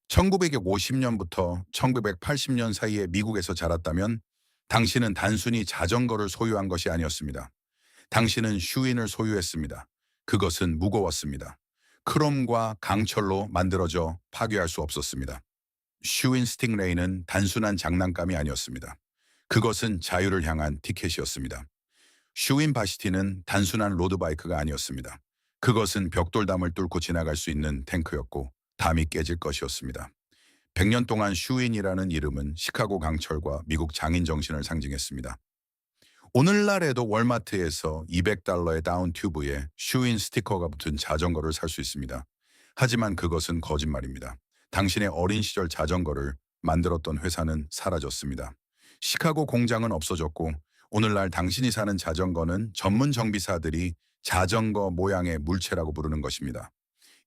1950년부터 1980년 사이에 미국에서 자랐다면 당신은 단순히 자전거를 소유한 것이 아니었습니다. 당신은 슈윈을 소유했습니다. 그것은 무거웠습니다. 크롬과 강철로 만들어져 파괴할 수 없었습니다. 슈윈 스팅레이는 단순한 장난감이 아니었습니다. 그것은 자유를 향한 티켓이었습니다. 슈윈 바시티는 단순한 로드바이크가 아니었습니다. 그것은 벽돌담을 뚫고 지나갈 수 있는 탱크였고 담이 깨질 것이었습니다. 100년 동안 슈윈이라는 이름은 시카고 강철과 미국 장인 정신을 상징했습니다. 오늘날에도 월마트에서 $200의 다운 튜브에 슈윈 스티커가 붙은 자전거를 살 수 있습니다. 하지만 그것은 거짓말입니다. 당신의 어린 시절 자전거를 만들었던 회사는 사라졌습니다. 시카고 공장은 없어졌고 오늘날 당신이 사는 자전거는 전문 정비사들이 자전거 모양의 물체라고 부르는 것입니다.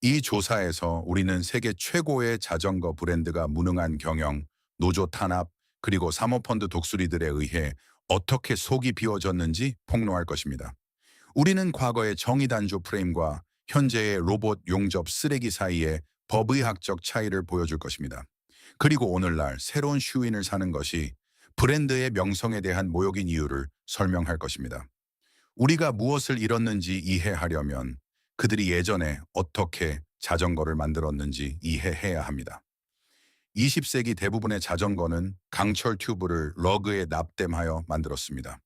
이 조사에서 우리는 세계 최고의 자전거 브랜드가 무능한 경영, 노조 탄압, 그리고 사모펀드 독수리들에 의해 어떻게 속이 비워졌는지 폭로할 것입니다. 우리는 과거의 정의단조 프레임과 현재의 로봇 용접 쓰레기 사이의 법의학적 차이를 보여줄 것입니다. 그리고 오늘날 새로운 슈윈을 사는 것이 브랜드의 명성에 대한 모욕인 이유를 설명할 것입니다. 우리가 무엇을 잃었는지 이해하려면 그들이 예전에 어떻게 자전거를 만들었는지 이해해야 합니다. 20세기 대부분의 자전거는 강철 튜브를 러그에 납땜하여 만들었습니다.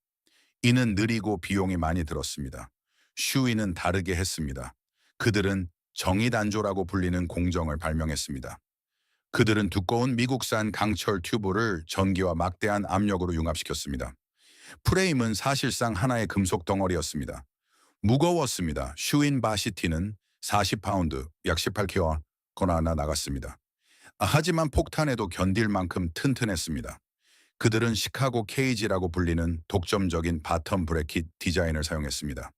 이는 느리고 비용이 많이 들었습니다. 슈위는 다르게 했습니다. 그들은 정의단조라고 불리는 공정을 발명했습니다. 그들은 두꺼운 미국산 강철 튜브를 전기와 막대한 압력으로 융합시켰습니다. 프레임은 사실상 하나의 금속 덩어리였습니다. 무거웠습니다. 슈인 바시티는 40파운드, 약 18kg거나 나갔습니다. 하지만 폭탄에도 견딜 만큼 튼튼했습니다. 그들은 시카고 케이지라고 불리는 독점적인 바텀 브래킷 디자인을 사용했습니다.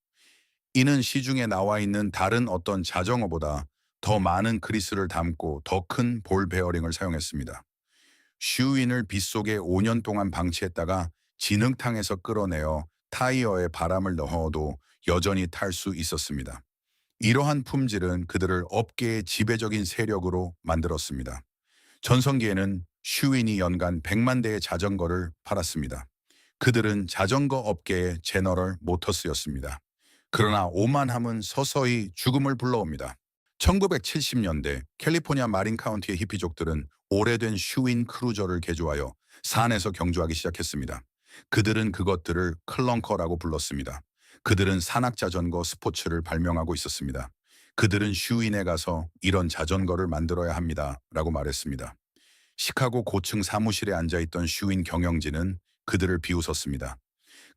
이는 시중에 나와 있는 다른 어떤 자전거보다 더 많은 그리스를 담고 더 큰 볼 베어링을 사용했습니다. 슈윈을 빗속에 5년 동안 방치했다가 진흙탕에서 끌어내어 타이어에 바람을 넣어도 여전히 탈 수 있었습니다. 이러한 품질은 그들을 업계의 지배적인 세력으로 만들었습니다. 전성기에는 슈윈이 연간 100만 대의 자전거를 팔았습니다. 그들은 자전거 업계의 제너럴 모터스였습니다. 그러나 오만함은 서서히 죽음을 불러옵니다. 1970년대 캘리포니아 마린 카운티의 히피족들은 오래된 슈윈 크루저를 개조하여 산에서 경주하기 시작했습니다. 그들은 그것들을 클렁커라고 불렀습니다. 그들은 산악자전거 스포츠를 발명하고 있었습니다. 그들은 슈윈에 가서 이런 자전거를 만들어야 합니다. 라고 말했습니다. 시카고 고층 사무실에 앉아있던 슈윈 경영진은 그들을 비웃었습니다.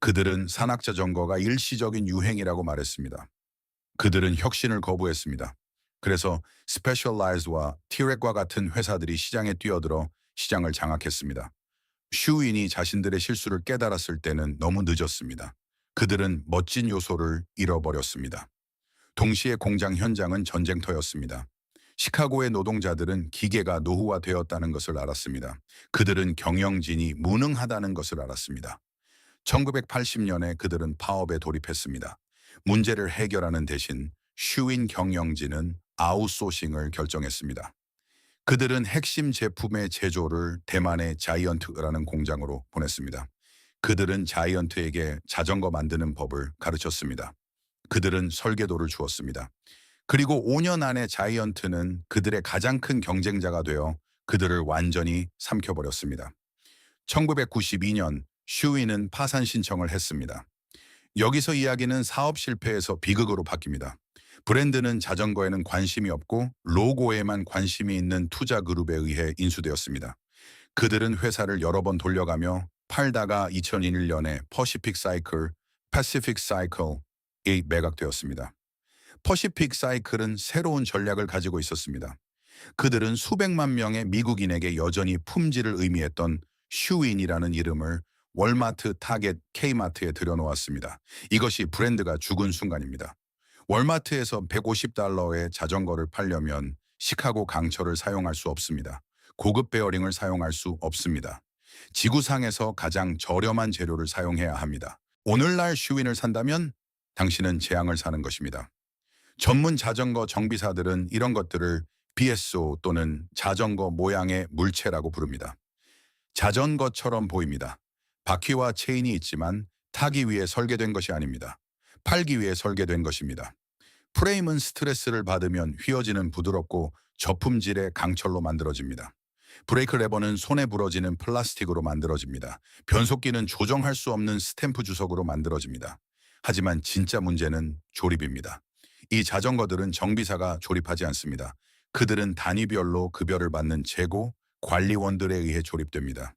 그들은 산악자전거가 일시적인 유행이라고 말했습니다. 그들은 혁신을 거부했습니다. 그래서 스페셜라이즈와 티렉과 같은 회사들이 시장에 뛰어들어 시장을 장악했습니다. 슈윈이 자신들의 실수를 깨달았을 때는 너무 늦었습니다. 그들은 멋진 요소를 잃어버렸습니다. 동시에 공장 현장은 전쟁터였습니다. 시카고의 노동자들은 기계가 노후화되었다는 것을 알았습니다. 그들은 경영진이 무능하다는 것을 알았습니다. 1980년에 그들은 파업에 돌입했습니다. 문제를 해결하는 대신 슈윈 경영진은 아웃소싱을 결정했습니다. 그들은 핵심 제품의 제조를 대만의 자이언트라는 공장으로 보냈습니다. 그들은 자이언트에게 자전거 만드는 법을 가르쳤습니다. 그들은 설계도를 주었습니다. 그리고 5년 안에 자이언트는 그들의 가장 큰 경쟁자가 되어 그들을 완전히 삼켜버렸습니다. 1992년 슈윈은 파산 신청을 했습니다. 여기서 이야기는 사업 실패에서 비극으로 바뀝니다. 브랜드는 자전거에는 관심이 없고 로고에만 관심이 있는 투자 그룹에 의해 인수되었습니다. 그들은 회사를 여러 번 돌려가며 팔다가 2001년에 패시픽 사이클이 매각되었습니다. 퍼시픽 사이클은 새로운 전략을 가지고 있었습니다. 그들은 수백만 명의 미국인에게 여전히 품질을 의미했던 슈윈이라는 이름을 월마트, 타겟, K마트에 들여놓았습니다. 이것이 브랜드가 죽은 순간입니다. 월마트에서 $150의 자전거를 팔려면 시카고 강철을 사용할 수 없습니다. 고급 베어링을 사용할 수 없습니다. 지구상에서 가장 저렴한 재료를 사용해야 합니다. 오늘날 슈윈을 산다면 당신은 재앙을 사는 것입니다. 전문 자전거 정비사들은 이런 것들을 BSO 또는 자전거 모양의 물체라고 부릅니다. 자전거처럼 보입니다. 바퀴와 체인이 있지만 타기 위해 설계된 것이 아닙니다. 팔기 위해 설계된 것입니다. 프레임은 스트레스를 받으면 휘어지는 부드럽고 저품질의 강철로 만들어집니다. 브레이크 레버는 손에 부러지는 플라스틱으로 만들어집니다. 변속기는 조정할 수 없는 스탬프 주석으로 만들어집니다. 하지만 진짜 문제는 조립입니다. 이 자전거들은 정비사가 조립하지 않습니다. 그들은 단위별로 급여를 받는 재고 관리원들에 의해 조립됩니다.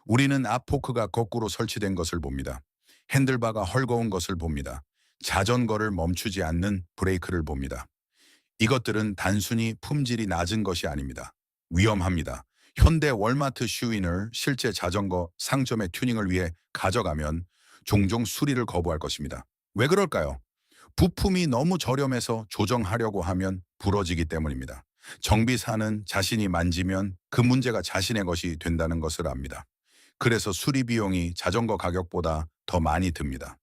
우리는 앞포크가 거꾸로 설치된 것을 봅니다. 핸들바가 헐거운 것을 봅니다. 자전거를 멈추지 않는 브레이크를 봅니다. 이것들은 단순히 품질이 낮은 것이 아닙니다. 위험합니다. 현대 월마트 슈윈을 실제 자전거 상점의 튜닝을 위해 가져가면 종종 수리를 거부할 것입니다. 왜 그럴까요? 부품이 너무 저렴해서 조정하려고 하면 부러지기 때문입니다. 정비사는 자신이 만지면 그 문제가 자신의 것이 된다는 것을 압니다. 그래서 수리 비용이 자전거 가격보다 더 많이 듭니다.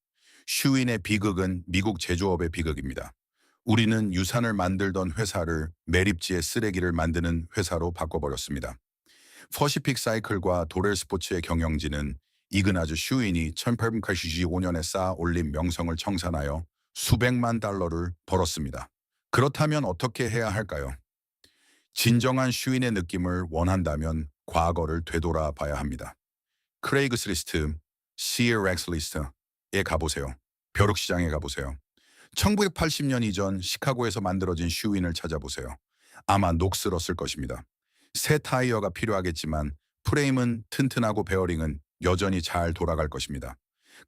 슈윈의 비극은 미국 제조업의 비극입니다. 우리는 유산을 만들던 회사를 매립지의 쓰레기를 만드는 회사로 바꿔버렸습니다. 퍼시픽 사이클과 도렐 스포츠의 경영진은 이그나즈 슈윈이 1885년에 쌓아 올린 명성을 청산하여 수백만 달러를 벌었습니다. 그렇다면 어떻게 해야 할까요? 진정한 슈윈의 느낌을 원한다면 과거를 되돌아봐야 합니다. 크레이그스리스트, CRX리스트에 가보세요. 벼룩시장에 가보세요. 1980년 이전 시카고에서 만들어진 슈윈을 찾아보세요. 아마 녹슬었을 것입니다. 새 타이어가 필요하겠지만 프레임은 튼튼하고 베어링은 여전히 잘 돌아갈 것입니다.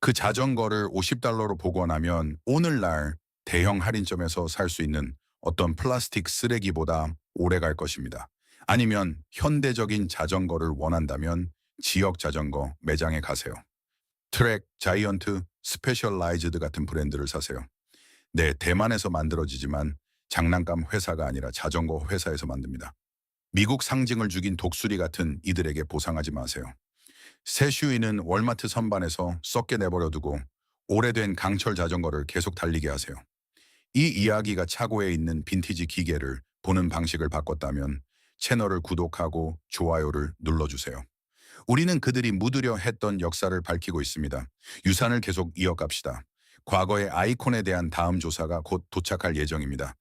그 자전거를 $50로 복원하면 오늘날 대형 할인점에서 살 수 있는 어떤 플라스틱 쓰레기보다 오래 갈 것입니다. 아니면 현대적인 자전거를 원한다면 지역 자전거 매장에 가세요. 트랙, 자이언트, 스페셜라이즈드 같은 브랜드를 사세요. 네, 대만에서 만들어지지만 장난감 회사가 아니라 자전거 회사에서 만듭니다. 미국 상징을 죽인 독수리 같은 이들에게 보상하지 마세요. 새 슈위는 월마트 선반에서 썩게 내버려두고 오래된 강철 자전거를 계속 달리게 하세요. 이 이야기가 차고에 있는 빈티지 기계를 보는 방식을 바꿨다면 채널을 구독하고 좋아요를 눌러주세요. 우리는 그들이 묻으려 했던 역사를 밝히고 있습니다. 유산을 계속 이어갑시다. 과거의 아이콘에 대한 다음 조사가 곧 도착할 예정입니다.